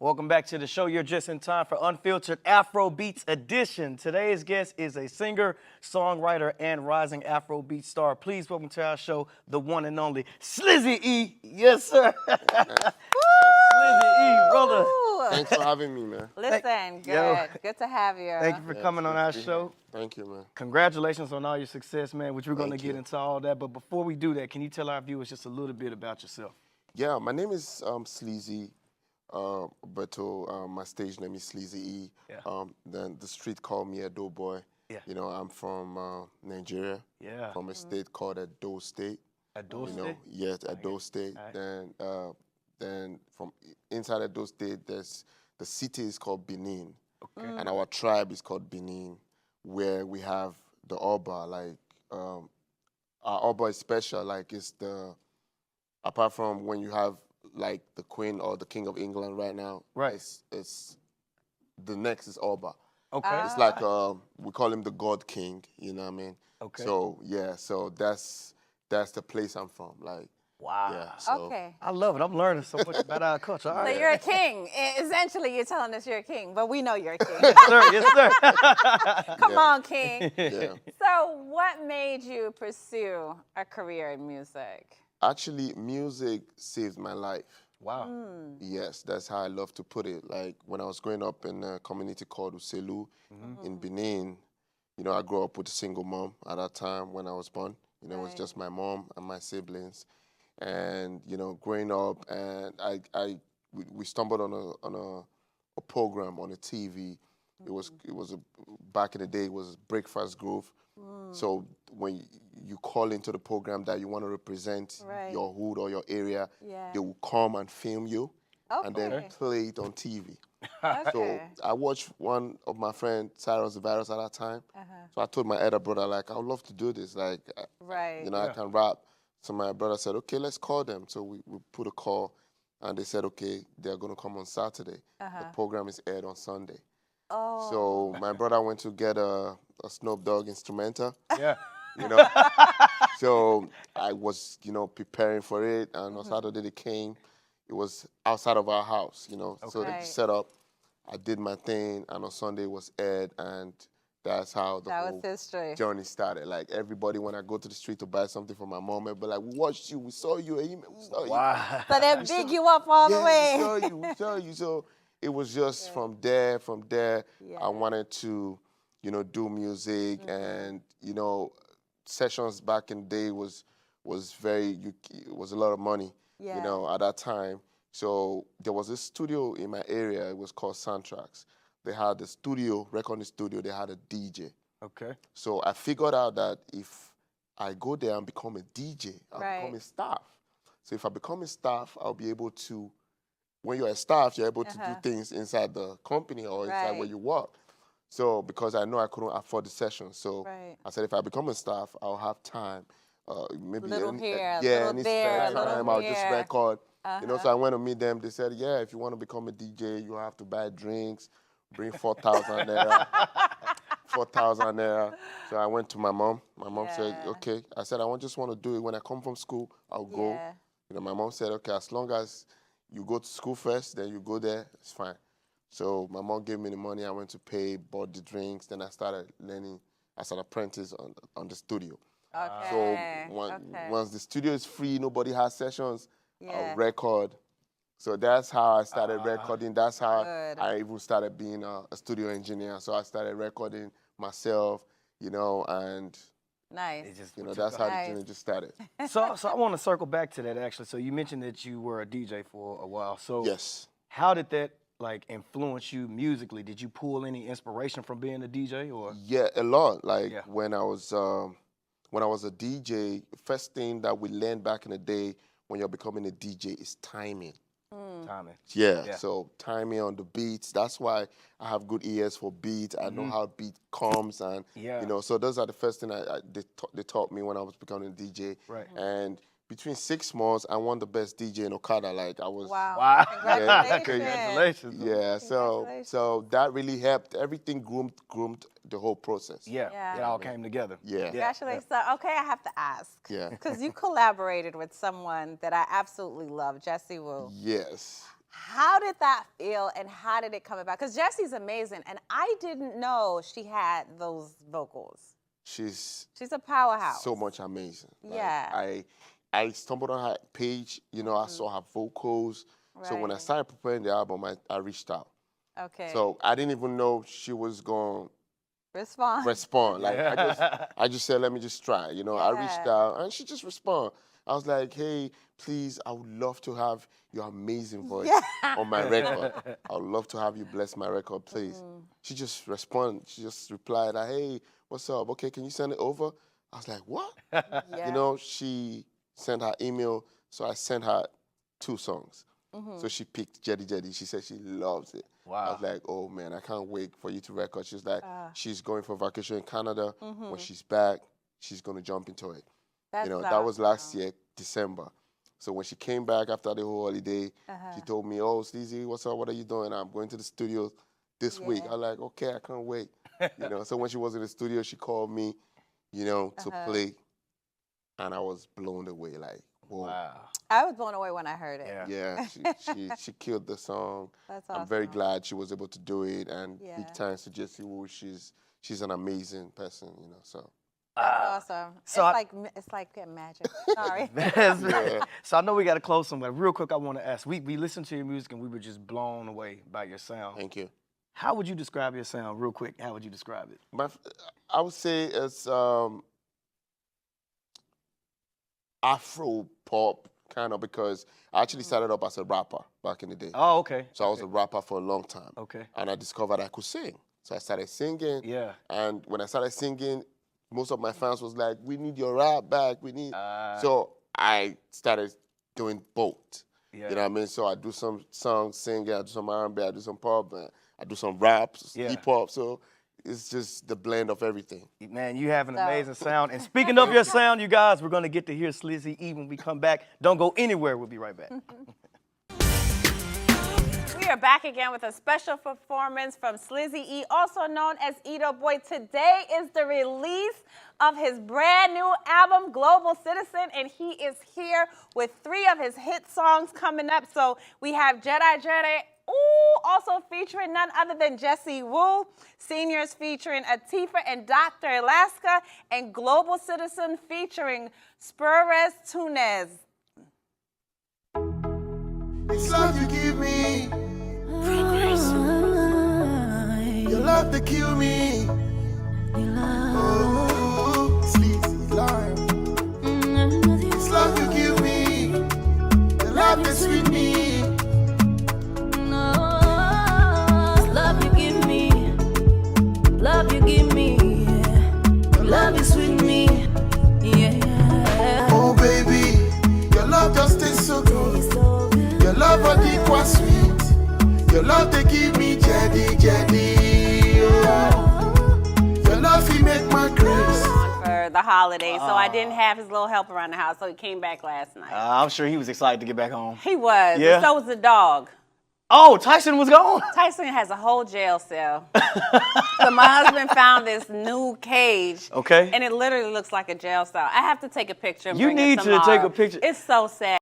Welcome back to the show. You're just in time for Unfiltered Afro Beats edition. Today's guest is a singer, songwriter, and rising Afro beat star. Please welcome to our show the one and only Slizzy E. Yes, sir. Slizzy E, brother. Thanks for having me, man. Listen, good. Yo. Good to have you. Thank you for coming on our show. Thank you, man. Congratulations on all your success, man, which we're going to Thank get you. into all that. But before we do that, can you tell our viewers just a little bit about yourself? Yeah, my name is Slizzy, but my stage name is Slizzy E. Yeah. Then the street called me Edo Boy. Yeah. You know, I'm from Nigeria. Yeah. From a state called Edo State. Edo You State? know, yes, Edo State. All Then from inside Edo State, there's the city is called Benin. Okay. And our tribe is called Benin, where we have the Oba. Like, our Oba is special. Like, it's the, apart from when you have, like, the Queen or the King of England right now. Right. It's the next is Oba. Okay. It's like, we call him the God King, you know what I mean? Okay. So, yeah, so that's the place I'm from. Like, Wow. yeah, so. Okay. I love it. I'm learning so much about our culture. All So right. you're a king. Essentially, you're telling us you're a king, but we know you're a king. Yes, sir. Yes, sir. Come on, king. Yeah. So what made you pursue a career in music? Actually, music saved my life. Wow. Yes, that's how I love to put it. Like, when I was growing up in a community called Uselu in Benin, you know, I grew up with a single mom at that time when I was born. You know, it was just my mom and my siblings. And, you know, growing up, and we stumbled on a program on the TV. It was back in the day, it was Breakfast Groove. So when you call into the program that you want to represent your hood or your area, they will come and film you and then play it on TV. So I watched one of my friends, Cyrus the Virus, at that time. So I told my elder brother, like, I would love to do this. Like, you know, I can rap. So my brother said, okay, let's call them. So we put a call, and they said, okay, they're going to come on Saturday. The program is aired on Sunday. Oh. So my brother went to get a Snoop Dogg instrumental. Yeah. You know, so I was, you know, preparing for it, and on Saturday they came. It was outside of our house, you know, so they set up. I did my thing, and on Sunday it was aired, and that's how the whole journey started. Like, everybody, when I go to the street to buy something for my mom, they'll be like, we watched you, we saw you, we saw you. Wow. So they big you up all the way. We saw you. So it was just from there, I wanted to, you know, do music, and, you know, sessions back in the day was it was a lot of money, you know, at that time. So there was a studio in my area. It was called Soundtracks. They had a studio, recording studio. They had a DJ. Okay. So I figured out that if I go there and become a DJ, I'll become a staff. So if I become a staff, I'll be able to, when you're a staff, you're able to do things inside the company or inside where you work. So because I know I couldn't afford the session, so I said if I become a staff, I'll have time. Maybe little here, any there, spare time, I'll just record. You know, so I went to meet them. They said, yeah, if you want to become a DJ, you have to buy drinks, bring 4,000 naira. 4,000 naira. So I went to my mom. My mom said, okay. I said, just want to do it. When I come from school, I'll go. You know, my mom said, okay, as long as you go to school first, then you go there, it's fine. So my mom gave me the money. I went to pay, bought the drinks. Then I started learning as an apprentice on the studio. Okay. So once the studio is free, nobody has sessions, I'll record. So that's how I started recording. That's how I even started being a studio engineer. So I started recording myself, you know, and you know, that's how the journey just started. So I want to circle back to that, actually. So you mentioned that you were a DJ for a while. So yes. How did that, like, influence you musically? Did you pull any inspiration from being a DJ, or? Yeah, a lot. Like, when I was a DJ, first thing that we learned back in the day when you're becoming a DJ is timing. Timing. Yeah, so timing on the beats. That's why I have good ears for beats. I know how beat comes, and you know. So those are the first thing they taught me when I was becoming a DJ. Right. And between 6 months, I won the best DJ in Okada. Like, I was. Wow. Congratulations. Yeah. So that really helped. Everything groomed the whole process. Yeah. It all came together. Yeah. Congratulations. So, okay, I have to ask. Yeah. Because you collaborated with someone that I absolutely love, Jesse Wu. Yes. How did that feel and how did it come about? Because Jessie's amazing and I didn't know she had those vocals. She's a powerhouse. so much amazing. Like, Yeah. I stumbled on her page, you know, I saw her vocals. So when I Right. started preparing the album, I reached out. Okay. So I didn't even know she was going to respond. Like I just said, let me just try. You know, I reached Yeah. out and she just responded. I was like, hey, please, I would love to have your amazing voice on my record. I would love to have you bless my record, please. She just responded. She just replied, hey, what's up? Okay, can you send it over? I was like, what? Yeah. You know, she sent her email, so I sent her 2 songs. So she picked Jetty Jetty. She said she loves it. I Wow. was like, oh man, I can't wait for you to record. She's like, she's going for vacation in Canada. When she's back, she's going to jump into it. That's You know, that was last awesome. year, December. So when she came back after the whole holiday, she told me, oh, Slizzy, what's up? What are you doing? I'm going to the studio this week. I was like, okay, I can't wait. You know, so when she was in the studio, she called me, you know, to play. And I was blown away, like, whoa. Wow. I was blown away when I heard it. Yeah. Yeah, she killed the song. That's awesome. I'm very glad she was able to do it. And Yeah. big thanks to Jessie Wu. She's an amazing person, you know, so. That's awesome. so it's like getting magic. Sorry. So I know we got to close somewhere. Real quick, I want to ask. We listened to your music and we were just blown away by your sound. Thank you. How would you describe your sound, real quick? How would you describe it? I would say it's Afro pop, kind of, because I actually started up as a rapper back in the day. Oh, okay. So I was a rapper for a long time. Okay. And I discovered I could sing. So I started singing. Yeah. And when I started singing, most of my fans was like, we need your rap back. We need. So I started doing both. Yeah. You know what I mean? So I do some songs, singing, I do some R&B, I do some pop, I do some raps, hip hop. So it's just the blend of everything. Man, you have an amazing sound. And speaking of your sound, you guys, we're going to get to hear Slizzy E when we come back. Don't go anywhere. We'll be right back. We are back again with a special performance from Slizzy E, also known as Edo Boy. Today is the release of his brand new album, Global Citizen, and he is here with 3 of his hit songs coming up. So we have Jedi Jedi, also featuring none other than Jessie Wu, Seniors featuring Atifa and Dr. Alaska, and Global Citizen featuring Spurres Tunez. It's love you give me. Your love to kill me. Oh, Slizzy lime. It's love you give me. Your love to sweet me. Love you give me. Love you give me. Love is sweet me. Yeah. Oh baby, your love just tastes so good. Your love on the qua sweet. Your love they give me jetty jetty. Oh. Your love he make my Kris. For the holidays, so I didn't have his little help around the house, so he came back last night. I'm sure he was excited to get back home. He was, Yeah. and so was the dog. Oh, Tyson was gone. Tyson has a whole jail cell. So my husband found this new cage. Okay. And it literally looks like a jail cell. I have to take a picture and You bring it need to tomorrow. take a picture. It's so sad.